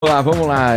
Vamos lá.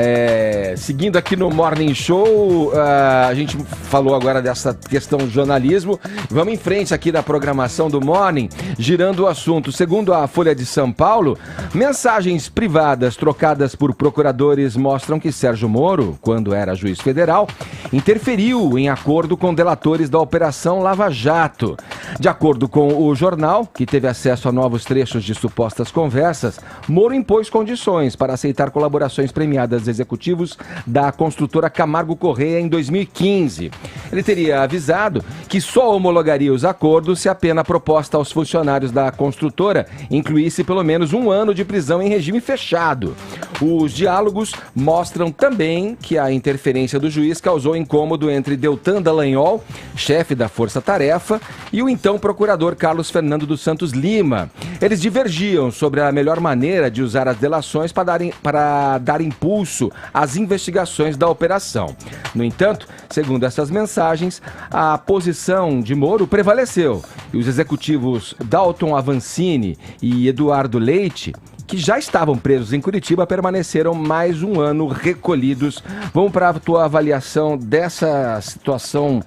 Seguindo aqui no Morning Show, a gente falou agora dessa questão do jornalismo. Vamos em frente aqui da programação do Morning, girando o assunto. Segundo a Folha de São Paulo, mensagens privadas trocadas por procuradores mostram que Sérgio Moro, quando era juiz federal, interferiu em acordo com delatores da Operação Lava Jato. De acordo com o jornal, que teve acesso a novos trechos de supostas conversas, Moro impôs condições para aceitar colaborações premiadas de executivos da construtora Camargo Corrêa em 2015. Ele teria avisado que só homologaria os acordos se a pena proposta aos funcionários da construtora incluísse pelo menos 1 ano de prisão em regime fechado. Os diálogos mostram também que a interferência do juiz causou incômodo entre Deltan Dallagnol, chefe da Força Tarefa, e o então procurador Carlos Fernando dos Santos Lima. Eles divergiam sobre a melhor maneira de usar as delações para dar impulso às investigações da operação. No entanto, segundo essas mensagens, a posição de Moro prevaleceu e os executivos Dalton Avancini e Eduardo Leite, que já estavam presos em Curitiba, permaneceram mais 1 ano recolhidos. Vamos para a tua avaliação dessa situação,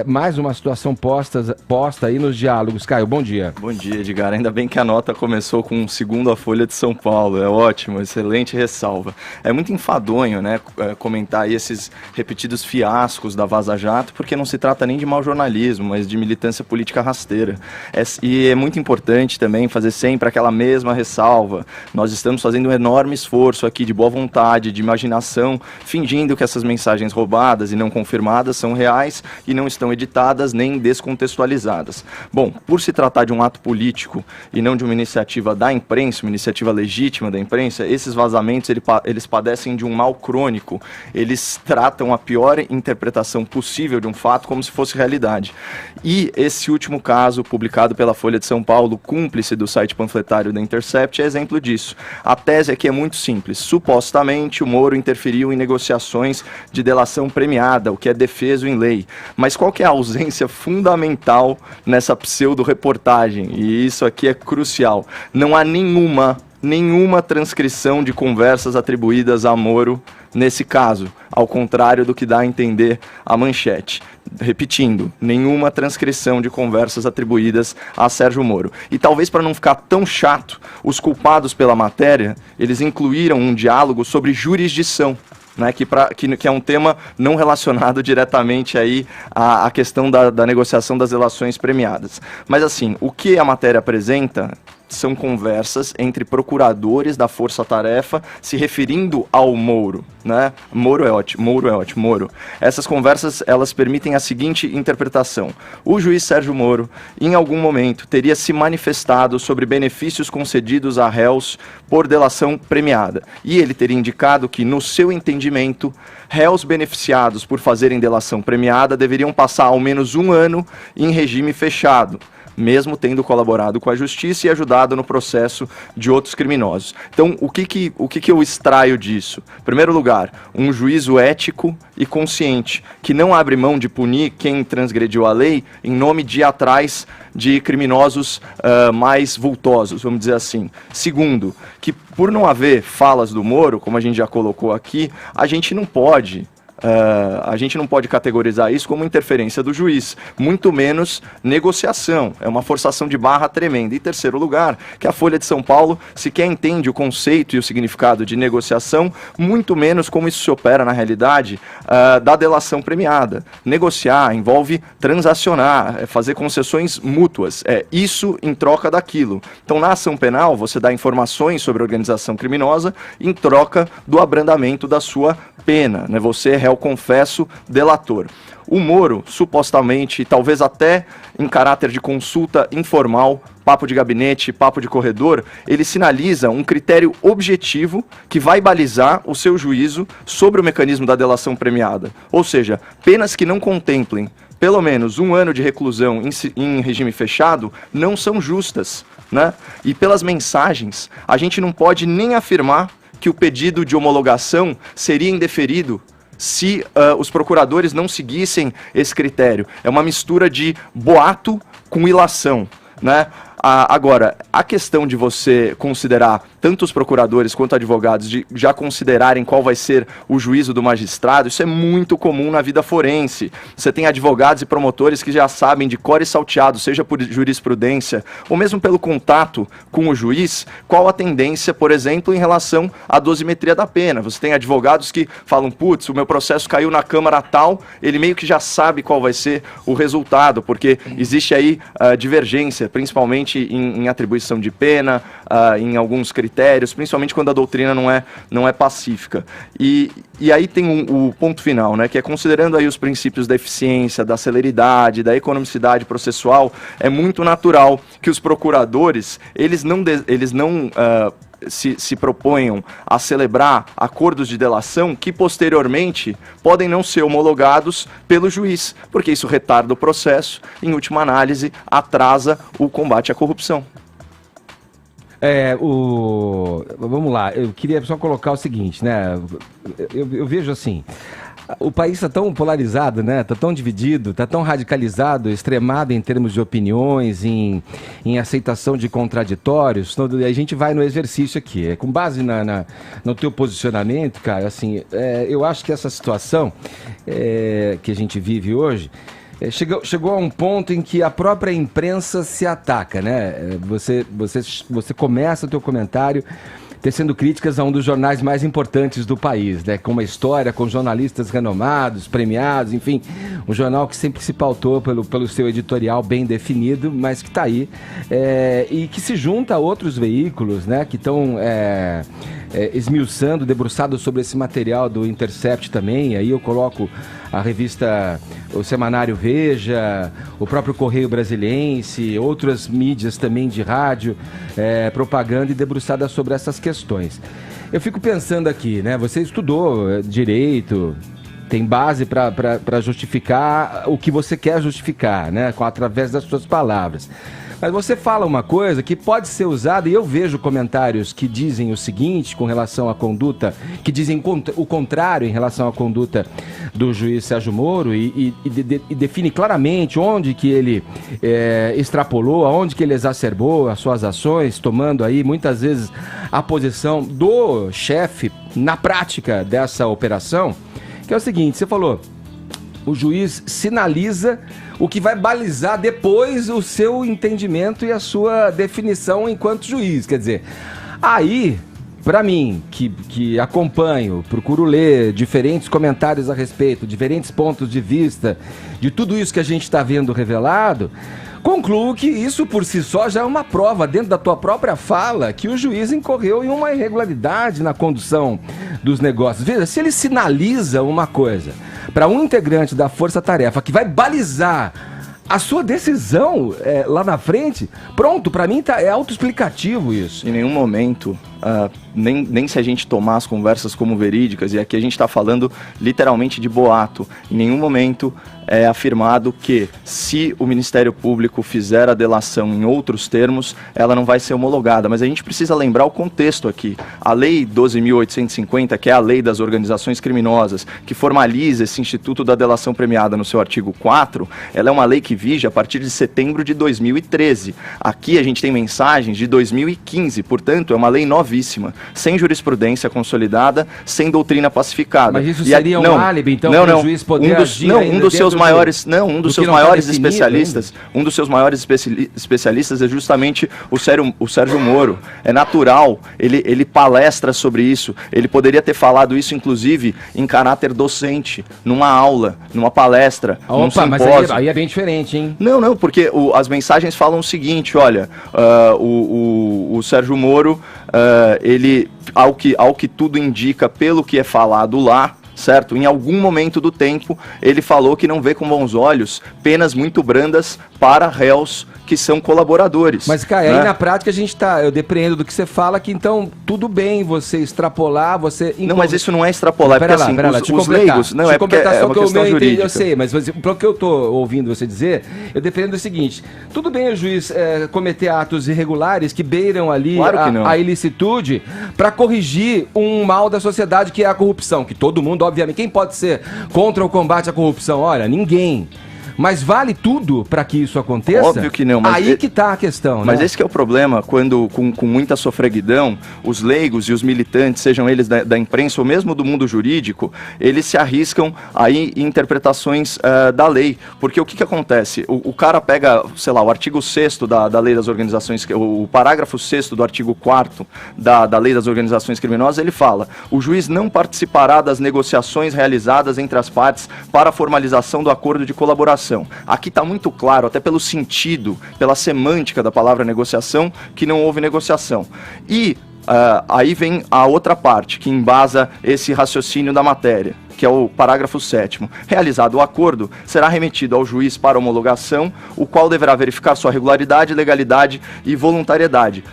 mais uma situação posta aí nos diálogos. Caio, bom dia. Bom dia, Edgar. Ainda bem que a nota começou com segundo a Folha de São Paulo. É ótimo, excelente ressalva. É muito enfadonho, né, comentar aí esses repetidos fiascos da Vaza Jato, porque não se trata nem de mau jornalismo, mas de militância política rasteira. E é muito importante também fazer sempre aquela mesma ressalva. Nós estamos fazendo um enorme esforço aqui de boa vontade, de imaginação, fingindo que essas mensagens roubadas e não confirmadas são reais e não estão editadas nem descontextualizadas. Bom, por se tratar de um ato político e não de uma iniciativa da imprensa, uma iniciativa legítima da imprensa, esses vazamentos eles padecem de um mal crônico. Eles tratam a pior interpretação possível de um fato como se fosse realidade. E esse último caso, publicado pela Folha de São Paulo, cúmplice do site panfletário da Intercept, é exemplo disso. A tese aqui é muito simples. Supostamente, o Moro interferiu em negociações de delação premiada, o que é defeso em lei. Mas qual que é a ausência fundamental nessa pseudo-reportagem? E isso aqui é crucial. Não há nenhuma transcrição de conversas atribuídas a Moro nesse caso, ao contrário do que dá a entender a manchete. Repetindo, nenhuma transcrição de conversas atribuídas a Sérgio Moro. E talvez para não ficar tão chato, os culpados pela matéria, eles incluíram um diálogo sobre jurisdição, né, que é um tema não relacionado diretamente aí à questão da negociação das delações premiadas. Mas assim, o que a matéria apresenta são conversas entre procuradores da Força Tarefa se referindo ao Moro, né? Moro é ótimo. Essas conversas, elas permitem a seguinte interpretação. O juiz Sérgio Moro, em algum momento, teria se manifestado sobre benefícios concedidos a réus por delação premiada. E ele teria indicado que, no seu entendimento, réus beneficiados por fazerem delação premiada deveriam passar ao menos 1 ano em regime fechado, mesmo tendo colaborado com a justiça e ajudado no processo de outros criminosos. Então, o que eu extraio disso? Em primeiro lugar, um juízo ético e consciente, que não abre mão de punir quem transgrediu a lei em nome de ir atrás de criminosos mais vultosos, vamos dizer assim. Segundo, que por não haver falas do Moro, como a gente já colocou aqui, a gente não pode categorizar isso como interferência do juiz, muito menos negociação. É uma forçação de barra tremenda. E terceiro lugar, que a Folha de São Paulo sequer entende o conceito e o significado de negociação, muito menos como isso se opera na realidade da delação premiada. Negociar envolve transacionar, fazer concessões mútuas, isso em troca daquilo. Então, na ação penal, você dá informações sobre a organização criminosa em troca do abrandamento da sua pena, né? Você é réu confesso delator. O Moro, supostamente, talvez até em caráter de consulta informal, papo de gabinete, papo de corredor, ele sinaliza um critério objetivo que vai balizar o seu juízo sobre o mecanismo da delação premiada. Ou seja, penas que não contemplem pelo menos 1 ano de reclusão em regime fechado não são justas, né? E pelas mensagens, a gente não pode nem afirmar que o pedido de homologação seria indeferido se os procuradores não seguissem esse critério. É uma mistura de boato com ilação, né? Agora, a questão de você considerar tanto os procuradores quanto advogados de já considerarem qual vai ser o juízo do magistrado, isso é muito comum na vida forense. Você tem advogados e promotores que já sabem de cor e salteado, seja por jurisprudência ou mesmo pelo contato com o juiz, qual a tendência, por exemplo, em relação à dosimetria da pena. Você tem advogados que falam, putz, o meu processo caiu na Câmara tal, ele meio que já sabe qual vai ser o resultado, porque existe aí divergência, principalmente em atribuição de pena, em alguns critérios, principalmente quando a doutrina não é pacífica. E aí tem o ponto final, né, que é considerando aí os princípios da eficiência, da celeridade, da economicidade processual, é muito natural que os procuradores, eles não se proponham a celebrar acordos de delação que posteriormente podem não ser homologados pelo juiz, porque isso retarda o processo, em última análise, atrasa o combate à corrupção. Vamos lá, eu queria só colocar o seguinte, né? Eu vejo assim, o país está tão polarizado, né? Está tão dividido, está tão radicalizado, extremado em termos de opiniões, em aceitação de contraditórios. Então, a gente vai no exercício aqui. Com base no teu posicionamento, cara, assim, eu acho que essa situação que a gente vive hoje chegou a um ponto em que a própria imprensa se ataca, né? Você começa o teu comentário tecendo críticas a um dos jornais mais importantes do país, né? Com uma história, com jornalistas renomados, premiados, enfim, um jornal que sempre se pautou pelo seu editorial bem definido, mas que está aí, e que se junta a outros veículos, né? Que estão esmiuçando, debruçados sobre esse material do Intercept também. Aí eu coloco a revista, o Semanário Veja, o próprio Correio Brasiliense, outras mídias também de rádio, propaganda e debruçada sobre essas questões. Eu fico pensando aqui, né? Você estudou direito, tem base para justificar o que você quer justificar, né? Através das suas palavras. Mas você fala uma coisa que pode ser usada, e eu vejo comentários que dizem o seguinte com relação à conduta, que dizem o contrário em relação à conduta do juiz Sérgio Moro e define claramente onde que ele extrapolou, aonde que ele exacerbou as suas ações, tomando aí muitas vezes a posição do chefe na prática dessa operação, que é o seguinte, você falou, o juiz sinaliza o que vai balizar depois o seu entendimento e a sua definição enquanto juiz. Quer dizer, aí, para mim, que acompanho, procuro ler diferentes comentários a respeito, diferentes pontos de vista, de tudo isso que a gente está vendo revelado, concluo que isso por si só já é uma prova, dentro da tua própria fala, que o juiz incorreu em uma irregularidade na condução dos negócios. Veja, se ele sinaliza uma coisa para um integrante da força-tarefa que vai balizar a sua decisão lá na frente, pronto, para mim é autoexplicativo isso. Em nenhum momento, nem se a gente tomar as conversas como verídicas, e aqui a gente está falando literalmente de boato, em nenhum momento é afirmado que se o Ministério Público fizer a delação em outros termos, ela não vai ser homologada. Mas a gente precisa lembrar o contexto aqui. A Lei 12.850, que é a lei das organizações criminosas, que formaliza esse instituto da delação premiada no seu artigo 4, ela é uma lei que vige a partir de setembro de 2013. Aqui a gente tem mensagens de 2015, portanto é uma lei novíssima, sem jurisprudência consolidada, sem doutrina pacificada. Mas isso seria um álibi, então, para o juiz poder agir um dos seus maiores especialistas é justamente o Sérgio Moro. É natural, ele palestra sobre isso, ele poderia ter falado isso, inclusive, em caráter docente, numa aula, numa palestra, num simpósio. Mas aí é bem diferente, hein? Não, porque as mensagens falam o seguinte, olha, o Sérgio Moro, ele, ao que tudo indica, pelo que é falado lá, certo? Em algum momento do tempo, ele falou que não vê com bons olhos penas muito brandas para réus que são colaboradores. Mas, Caio, aí na prática eu depreendo do que você fala, que então tudo bem você extrapolar, você... Não, mas isso não é extrapolar, porque assim, os leigos... Não, é porque é uma questão jurídica. Eu sei, mas pelo que eu estou ouvindo você dizer, eu depreendo o seguinte, tudo bem o juiz cometer atos irregulares que beiram ali a ilicitude para corrigir um mal da sociedade que é a corrupção, que todo mundo, obviamente, quem pode ser contra o combate à corrupção? Olha, ninguém. Mas vale tudo para que isso aconteça? Óbvio que não. Mas aí que tá a questão, mas né? esse que é o problema, quando com muita sofreguidão, os leigos e os militantes, sejam eles da imprensa ou mesmo do mundo jurídico, eles se arriscam aí em interpretações da lei. Porque o que acontece? O cara pega, sei lá, o artigo 6º da Lei das Organizações, o parágrafo 6º do artigo 4º da Lei das Organizações Criminosas, ele fala: o juiz não participará das negociações realizadas entre as partes para a formalização do acordo de colaboração. Aqui está muito claro, até pelo sentido, pela semântica da palavra negociação, que não houve negociação. E aí vem a outra parte, que embasa esse raciocínio da matéria, que é o parágrafo 7º. Realizado o acordo, será remetido ao juiz para homologação, o qual deverá verificar sua regularidade, legalidade e voluntariedade.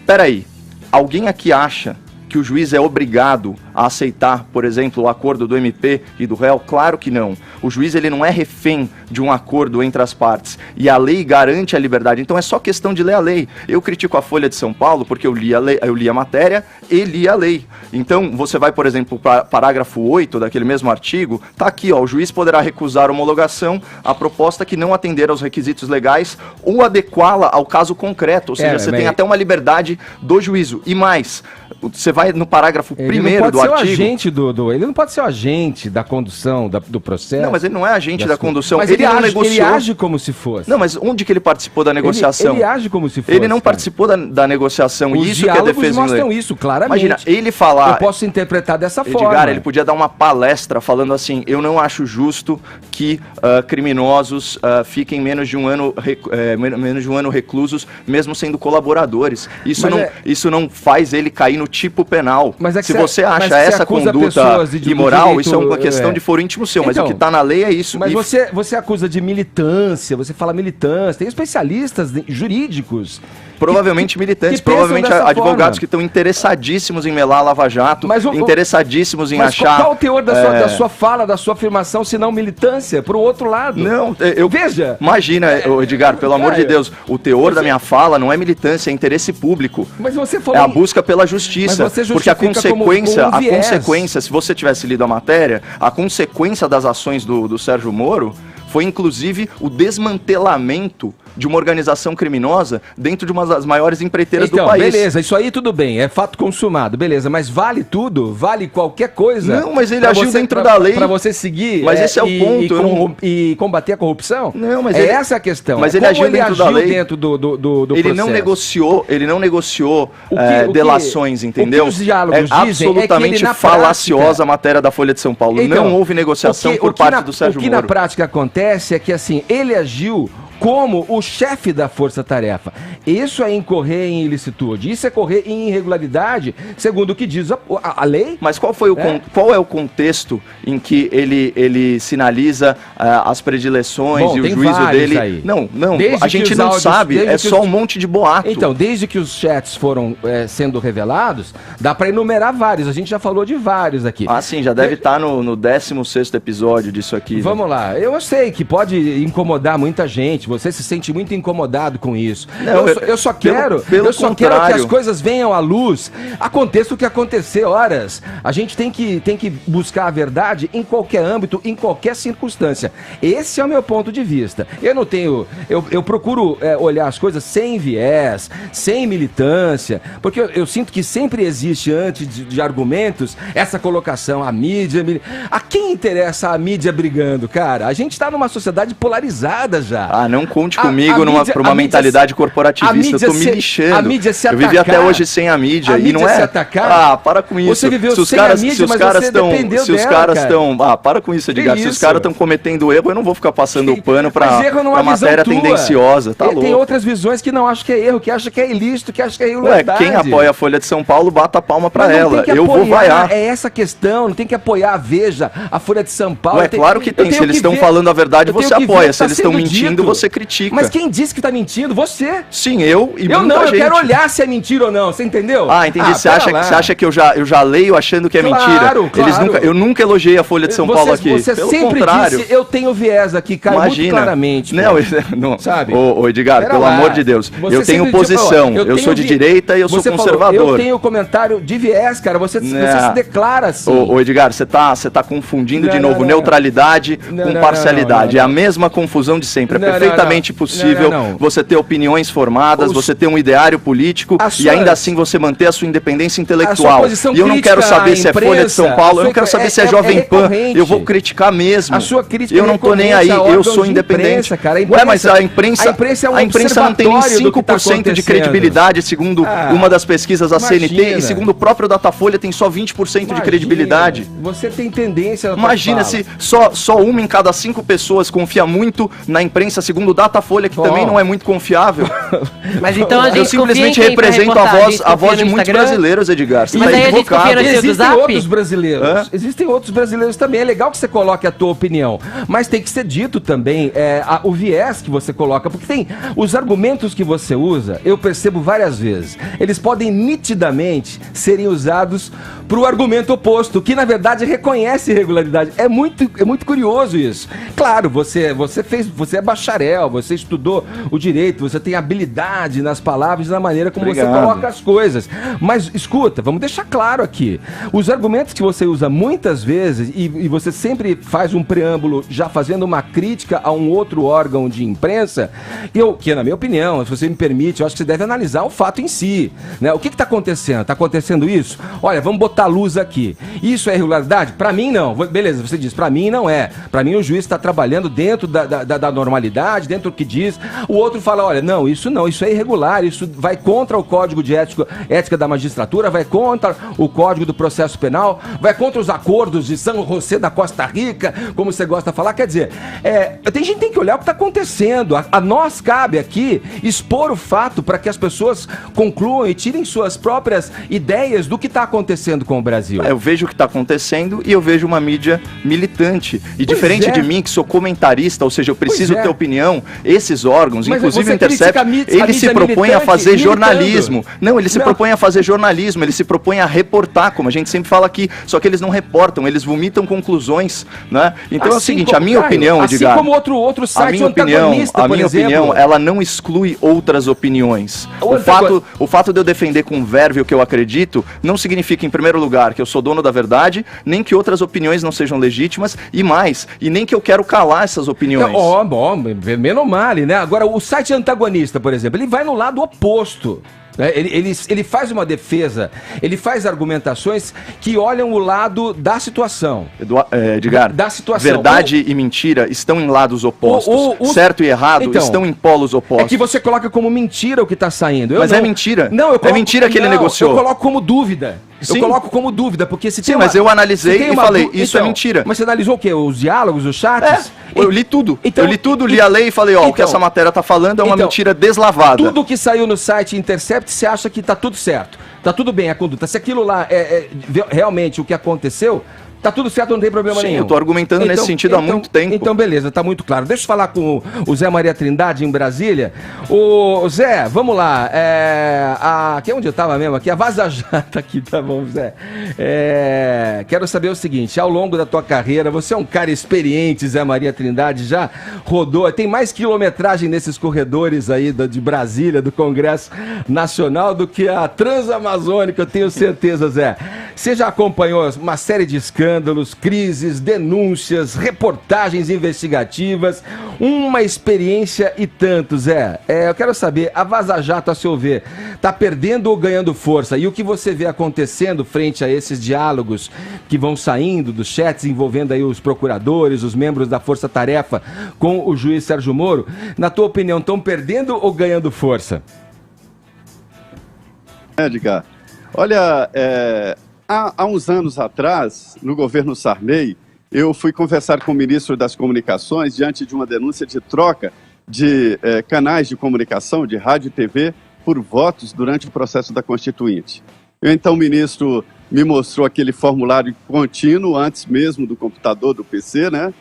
Peraí, alguém aqui acha que o juiz é obrigado a aceitar, por exemplo, o acordo do MP e do réu? Claro que não. O juiz ele não é refém de um acordo entre as partes. E a lei garante a liberdade. Então é só questão de ler a lei. Eu critico a Folha de São Paulo porque eu li a matéria e li a lei. Então você vai, por exemplo, para parágrafo 8 daquele mesmo artigo, tá aqui, ó: o juiz poderá recusar homologação a proposta que não atender aos requisitos legais ou adequá-la ao caso concreto. Ou seja, você tem até uma liberdade do juízo. E mais, você vai no parágrafo 1º do artigo... Ele não pode ser o agente da condução do processo. Não, mas ele não é agente da condução. Mas ele não age, negociou. Ele age como se fosse. Não, mas onde que ele participou da negociação? Ele age como se fosse. Ele não participou da negociação. Os isso que é defesa mostram isso, claramente. Imagina, ele falar... Eu posso interpretar dessa Edgar, forma. ele podia dar uma palestra falando assim: eu não acho justo que criminosos fiquem menos de um ano reclusos, mesmo sendo colaboradores. Isso não faz ele cair no tipo penal. Mas é que se você acha essa conduta imoral, isso é uma questão de foro íntimo seu, mas o que está na lei é isso. Mas você acusa de militância, você fala militância, tem especialistas jurídicos. Provavelmente militantes, provavelmente advogados que estão interessadíssimos em melar a Lava Jato, interessadíssimos em achar... Qual o teor da sua fala, da sua afirmação, se não militância, para o outro lado? Não, veja... Imagina, Edgar, pelo amor de Deus, o teor da minha fala não é militância, é interesse público. Mas você falou... É a busca pela justiça. Porque a consequência, se você tivesse lido a matéria, a consequência das ações do Sérgio Moro foi inclusive o desmantelamento de uma organização criminosa dentro de uma das maiores empreiteiras do país. Beleza, isso aí tudo bem, é fato consumado, beleza, mas vale tudo? Vale qualquer coisa? Não, mas ele agiu dentro da lei. Para você seguir esse é o ponto. E combater a corrupção? Não, mas essa é a questão. Mas ele agiu dentro da lei. Dentro do ele processo. não negociou delações, entendeu? O que os diálogos dizem absolutamente falaciosa a matéria da Folha de São Paulo. Então, não houve negociação por parte do Sérgio Moro. O que na prática acontece é que assim, ele agiu como o chefe da força-tarefa. Isso é incorrer em ilicitude, isso é correr em irregularidade, segundo o que diz a lei. Mas qual é o contexto em que ele sinaliza as predileções e o juízo dele? Aí. Não, a gente não sabe, é só um monte de boato. Então, desde que os chats foram sendo revelados, dá para enumerar vários, a gente já falou de vários aqui. Ah, sim, já deve estar no 16º episódio disso aqui. Vamos lá, eu sei que pode incomodar muita gente, você se sente muito incomodado com isso. Não, eu só quero que as coisas venham à luz, aconteça o que acontecer, horas. A gente tem que buscar a verdade em qualquer âmbito, em qualquer circunstância. Esse é o meu ponto de vista. Eu não tenho... Eu procuro olhar as coisas sem viés, sem militância, porque eu sinto que sempre existe, antes de argumentos, essa colocação, a mídia... A quem interessa a mídia brigando, cara? A gente está numa sociedade polarizada já. Ah, não conte comigo para uma mentalidade corporativista. Eu tô me lixando. A mídia se atacar. Eu vivi até hoje sem a mídia. E não é... se atacar. Ah, para com isso. Você viveu sem a mídia, mas você dependeu dela, cara. Para com isso, Edgar. Se os caras estão cometendo erro, eu não vou ficar passando o pano pra matéria tendenciosa. Tá louco. Tem outras visões que não acham que é erro, que acham que é ilícito, que acham que é irregularidade. Quem apoia a Folha de São Paulo, bata a palma pra ela. Eu vou vaiar. É essa questão, não tem que apoiar a Veja, a Folha de São Paulo. Claro que tem. Se eles estão falando a verdade, você apoia. Se eles estão mentindo, você critica. Mas quem disse que tá mentindo? Você. Sim, eu e Eu muita não, gente. eu quero olhar se é mentira ou não, você entendeu? Ah, entendi. Você acha que eu já leio achando que é mentira? Claro. Eu nunca elogiei a Folha de São Paulo aqui. Você Pelo sempre contrário. disse, eu tenho viés aqui, cara, muito claramente. Não, sabe? Ô, Edgar, pelo amor de Deus, eu tenho posição, eu sou de direita e eu sou conservador. Eu tenho comentário de viés, cara, você se declara assim. Ô, Edgar, você tá confundindo de novo neutralidade com parcialidade. É a mesma confusão de sempre. É perfeitamente possível você ter opiniões formadas, você ter um ideário político e ainda assim você manter a sua independência intelectual. E eu não quero saber se é Folha de São Paulo, eu não quero saber se é Jovem Pan. Eu vou criticar mesmo. A sua crítica eu não tô nem aí, eu sou independente. Ué, mas a imprensa não tem nem 5% de credibilidade, segundo uma das pesquisas da CNT, e segundo o próprio Datafolha tem só 20% de credibilidade. Você tem tendência... Imagina se só uma em cada 5 pessoas confia muito na imprensa, segundo o Datafolha, que também não é muito confiável. Mas então a gente eu simplesmente represento a voz de muitos brasileiros, Edgar. Você tá equivocado. Existem outros brasileiros. Existem outros brasileiros também. É legal que você coloque a tua opinião, mas tem que ser dito também o viés que você coloca, porque tem os argumentos que você usa, eu percebo várias vezes, eles podem nitidamente serem usados para o argumento oposto, que na verdade reconhece irregularidade. É muito curioso isso. Claro, você é bacharel, você estudou o direito, você tem habilidade nas palavras e na maneira como você coloca as coisas. Mas escuta, vamos deixar claro aqui, os argumentos que você usa muitas vezes e você sempre faz um preâmbulo já fazendo uma crítica a um outro órgão de imprensa, que na minha opinião, se você me permite, eu acho que você deve analisar o fato em si, né? O que está acontecendo? Está acontecendo isso? Olha, vamos botar luz aqui. Isso é irregularidade? Para mim não. Beleza, você diz, para mim não é. Para mim o juiz está trabalhando dentro da normalidade, dentro do que diz. O outro fala, olha, não, isso é irregular, isso vai contra o Código de Ética da Magistratura, vai contra o Código do Processo Penal, vai contra os acordos de São José da Costa Rica, como você gosta de falar. Quer dizer, a gente tem que olhar o que está acontecendo. A nós cabe aqui expor o fato para que as pessoas concluam e tirem suas próprias ideias do que está acontecendo com o Brasil. Eu vejo o que está acontecendo e eu vejo uma mídia militante. E diferente de mim, que sou comentarista, ou seja, eu preciso ter opinião, esses órgãos, inclusive o Intercept, ele se propõe a fazer jornalismo. Não, ele se propõe a fazer jornalismo, ele se propõe a reportar, como a gente sempre fala aqui, só que eles não reportam, eles vomitam conclusões, né? Então é o seguinte, a minha opinião, Edgar... Assim como outro site antagonista, a minha opinião, ela não exclui outras opiniões. O fato de eu defender com verve o que eu acredito, não significa, em primeiro lugar, que eu sou dono da verdade, nem que outras opiniões não sejam legítimas, e nem que eu quero calar essas opiniões. Menos mal, né? Agora, o site antagonista, por exemplo, ele vai no lado oposto. Ele faz uma defesa, ele faz argumentações que olham o lado da situação. Edgar, da situação. Verdade e mentira estão em lados opostos. Certo e errado estão em polos opostos. É que você coloca como mentira o que está saindo. Mas é mentira. É mentira que ele negociou. Eu coloco como dúvida. Eu coloco como dúvida, porque se tem mas eu analisei e falei, isso é mentira. Mas você analisou o quê? Os diálogos, os chats? Eu li tudo. Eu li tudo, li a lei e falei, o que essa matéria está falando é uma mentira deslavada. Tudo que saiu no site Intercept, você acha que está tudo certo. Está tudo bem a conduta. Se aquilo lá é realmente o que aconteceu... Tá tudo certo, não tem problema nenhum. Eu tô argumentando nesse sentido há muito tempo. Então, beleza, tá muito claro. Deixa eu falar com o Zé Maria Trindade, em Brasília. Ô, Zé, vamos lá. Aqui onde eu tava mesmo? Aqui, a Vaza Jato aqui, tá bom, Zé. Quero saber o seguinte, ao longo da tua carreira, você é um cara experiente, Zé Maria Trindade, já rodou, tem mais quilometragem nesses corredores aí de Brasília, do Congresso Nacional, do que a Transamazônica, eu tenho certeza, Zé. Você já acompanhou uma série de escândalos, crises, denúncias, reportagens investigativas, uma experiência e tanto, Zé. Eu quero saber, a Vaza Jato, a seu ver, está perdendo ou ganhando força? E o que você vê acontecendo frente a esses diálogos que vão saindo dos chats envolvendo aí os procuradores, os membros da Força Tarefa com o juiz Sérgio Moro? Na tua opinião, estão perdendo ou ganhando força? Edgar, olha, há uns anos atrás, no governo Sarney, eu fui conversar com o ministro das Comunicações diante de uma denúncia de troca de canais de comunicação, de rádio e TV, por votos durante o processo da Constituinte. Então o ministro me mostrou aquele formulário contínuo, antes mesmo do computador, do PC, né?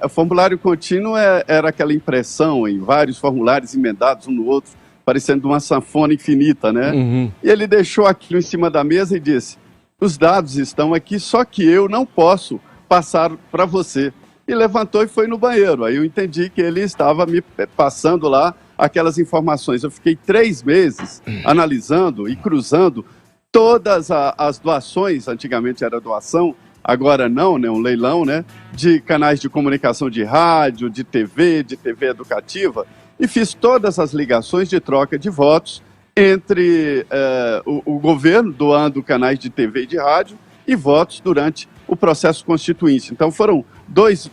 Formulário contínuo era aquela impressão em vários formulários emendados um no outro, parecendo uma sanfona infinita, né? Uhum. E ele deixou aquilo em cima da mesa e disse: os dados estão aqui, só que eu não posso passar para você. E levantou e foi no banheiro. Aí eu entendi que ele estava me passando lá aquelas informações. Eu fiquei 3 meses analisando e cruzando todas as doações, antigamente era doação, agora não, né, um leilão, né, de canais de comunicação de rádio, de TV educativa, e fiz todas as ligações de troca de votos entre o governo doando canais de TV e de rádio e votos durante o processo constituinte. Então foram 2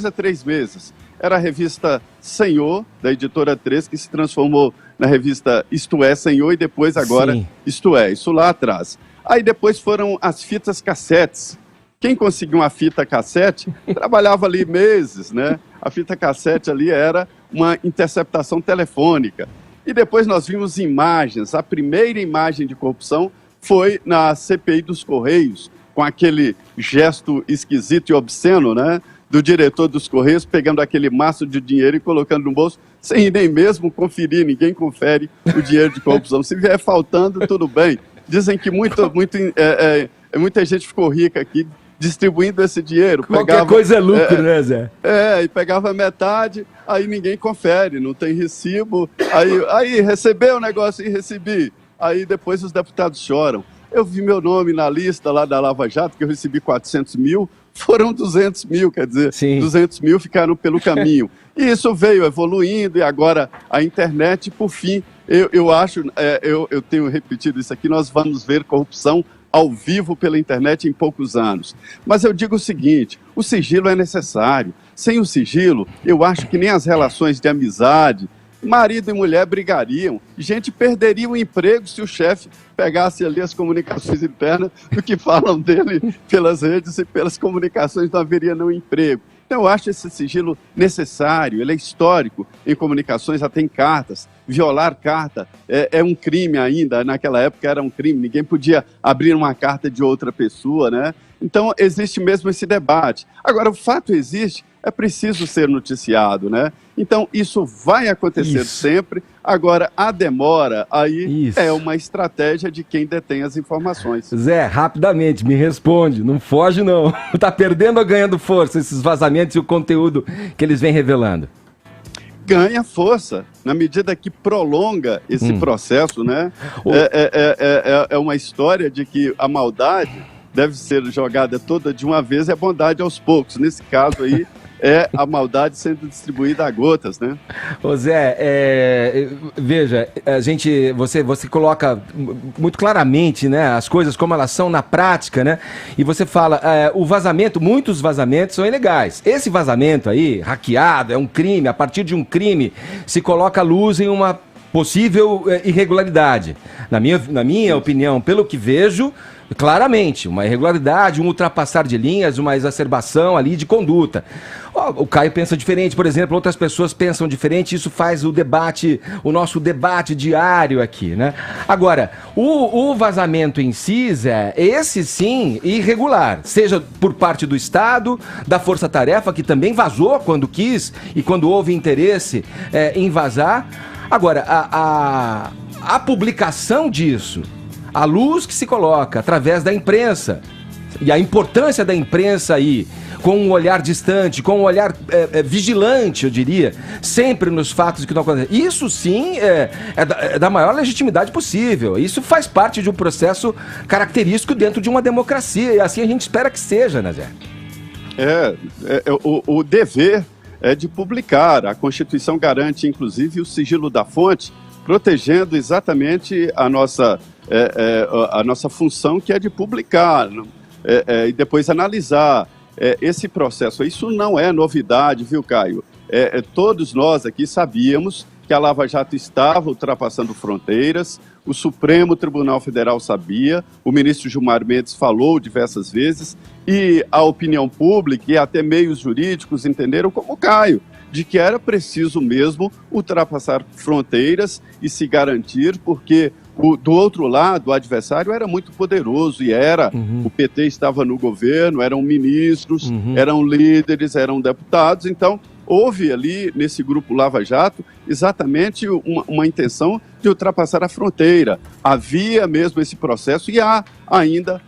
a 3 meses. Era a revista Senhor, da editora 3, que se transformou na revista Isto É, Senhor, e depois agora Sim. Isto É, isso lá atrás. Aí depois foram as fitas cassetes. Quem conseguiu uma fita cassete trabalhava ali meses, né? A fita cassete ali era uma interceptação telefônica. E depois nós vimos imagens. A primeira imagem de corrupção foi na CPI dos Correios, com aquele gesto esquisito e obsceno, né? Do diretor dos Correios pegando aquele maço de dinheiro e colocando no bolso, sem nem mesmo conferir, ninguém confere o dinheiro de corrupção. Se vier faltando, tudo bem. Dizem que muita gente ficou rica aqui distribuindo esse dinheiro. Qualquer coisa é lucro, né, Zé? E pegava metade, aí ninguém confere, não tem recibo. Aí recebeu o negócio e recebi. Aí depois os deputados choram. Eu vi meu nome na lista lá da Lava Jato, que eu recebi 400 mil, foram 200 mil, quer dizer, Sim. 200 mil ficaram pelo caminho. E isso veio evoluindo, e agora a internet, por fim, eu acho, eu tenho repetido isso aqui, nós vamos ver corrupção ao vivo pela internet em poucos anos. Mas eu digo o seguinte, o sigilo é necessário. Sem o sigilo, eu acho que nem as relações de amizade, marido e mulher brigariam, gente perderia o emprego se o chefe pegasse ali as comunicações internas do que falam dele pelas redes e pelas comunicações, não haveria nenhum emprego. Então eu acho esse sigilo necessário, ele é histórico em comunicações, até em cartas. Violar carta é um crime ainda, naquela época era um crime, ninguém podia abrir uma carta de outra pessoa, né? Então existe mesmo esse debate. Agora, o fato existe, é preciso ser noticiado, né? Então isso vai acontecer sempre, agora a demora aí é uma estratégia de quem detém as informações. Zé, rapidamente, me responde, não foge não. Tá perdendo ou ganhando força esses vazamentos e o conteúdo que eles vêm revelando? Ganha força, na medida que prolonga esse processo, né? É uma história de que a maldade deve ser jogada toda de uma vez e a bondade aos poucos. Nesse caso aí, é a maldade sendo distribuída a gotas, né? Ô Zé, veja, você coloca muito claramente, né, as coisas como elas são na prática, né? E você fala, muitos vazamentos são ilegais. Esse vazamento aí, hackeado, é um crime, a partir de um crime se coloca a luz em uma possível irregularidade. Na minha opinião, pelo que vejo, claramente, uma irregularidade, um ultrapassar de linhas, uma exacerbação ali de conduta. O Caio pensa diferente, por exemplo, outras pessoas pensam diferente, isso faz o nosso debate diário aqui, né? Agora, o vazamento em si, Zé, esse sim, irregular, seja por parte do Estado, da Força Tarefa, que também vazou quando quis e quando houve interesse em vazar. Agora, a publicação disso, a luz que se coloca através da imprensa, e a importância da imprensa aí, com um olhar distante, com um olhar vigilante, eu diria, sempre nos fatos que não acontecem. Isso sim é da maior legitimidade possível. Isso faz parte de um processo característico dentro de uma democracia, e assim a gente espera que seja, né, Zé? O dever é de publicar. A Constituição garante, inclusive, o sigilo da fonte, protegendo exatamente a nossa função, que é de publicar e depois analisar esse processo. Isso não é novidade, viu, Caio? Todos nós aqui sabíamos que a Lava Jato estava ultrapassando fronteiras, o Supremo Tribunal Federal sabia, o ministro Gilmar Mendes falou diversas vezes, e a opinião pública e até meios jurídicos entenderam como o Caio, de que era preciso mesmo ultrapassar fronteiras e se garantir, porque do outro lado, o adversário era muito poderoso, e o PT estava no governo, eram ministros, eram líderes, eram deputados, então houve ali, nesse grupo Lava Jato, exatamente uma intenção de ultrapassar a fronteira. Havia mesmo esse processo e há ainda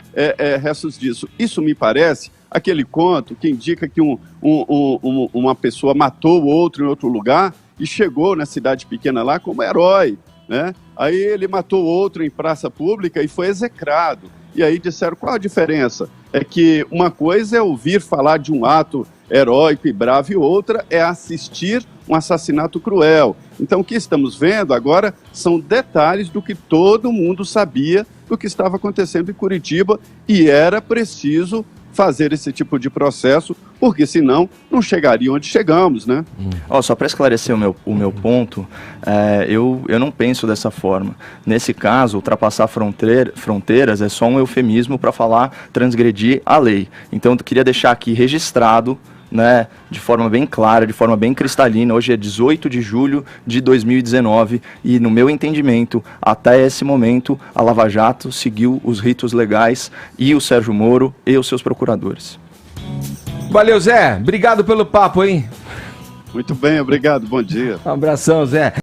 restos disso. Isso me parece aquele conto que indica que uma pessoa matou o outro em outro lugar e chegou na cidade pequena lá como herói, né? Aí ele matou o outro em praça pública e foi execrado. E aí disseram, qual a diferença? É que uma coisa é ouvir falar de um ato heróico e bravo, e outra é assistir um assassinato cruel. Então, o que estamos vendo agora são detalhes do que todo mundo sabia do que estava acontecendo em Curitiba, e era preciso fazer esse tipo de processo, porque senão não chegaria onde chegamos, né? Só para esclarecer o meu ponto, eu não penso dessa forma. Nesse caso, ultrapassar fronteiras é só um eufemismo para falar transgredir a lei. Então, eu queria deixar aqui registrado, né, de forma bem clara, de forma bem cristalina. Hoje é 18 de julho de 2019 e, no meu entendimento, até esse momento, a Lava Jato seguiu os ritos legais e o Sérgio Moro e os seus procuradores. Valeu, Zé. Obrigado pelo papo, hein? Muito bem, obrigado. Bom dia. Um abração, Zé.